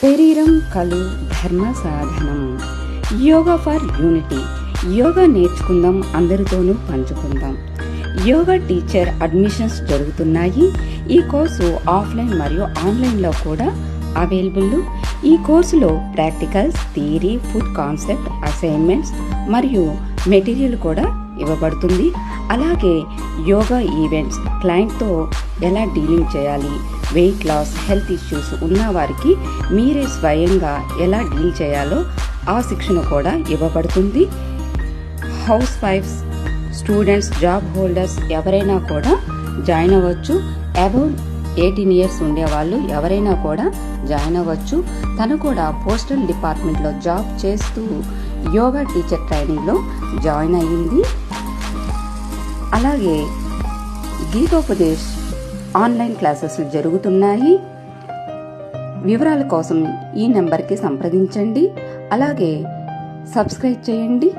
శరీరం కలు ధర్మ సాధనం. Yoga for unity. యోగా నేర్చుకుందాం, అందరితోనూ పంచుకుందాం. యోగా టీచర్ అడ్మిషన్స్ జరుగుతున్నాయి. ఈ కోర్సు ఆఫ్లైన్ మరియు ఆన్లైన్లో కూడా అవైలబుల్. ఈ కోర్సులో practicals, theory, food concept, assignments మరియు మెటీరియల్ కూడా ఇవ్వబడుతుంది. అలాగే యోగా ఈవెంట్స్, క్లయింట్తో ఎలా డీలింగ్ చేయాలి, వెయిట్ లాస్, హెల్త్ ఇష్యూస్ ఉన్న వారికి మీరే స్వయంగా ఎలా డీల్ చేయాలో ఆ శిక్షణ కూడా ఇవ్వబడుతుంది. హౌస్ వైఫ్స్, స్టూడెంట్స్, జాబ్ హోల్డర్స్ ఎవరైనా కూడా జాయిన్ అవ్వచ్చు. అబౌవ్ 18 years ఉండేవాళ్ళు ఎవరైనా కూడా జాయిన్ అవ్వచ్చు. తను కూడా పోస్టల్ డిపార్ట్మెంట్లో జాబ్ చేస్తూ యోగా టీచర్ ట్రైనింగ్లో జాయిన్ అయ్యింది. అలాగే గీతోపదేశ్ ఆన్లైన్ క్లాసెస్ జరుగుతున్నాయి. వివరాల కోసం ఈ నెంబర్కి సంప్రదించండి. అలాగే సబ్స్క్రైబ్ చేయండి.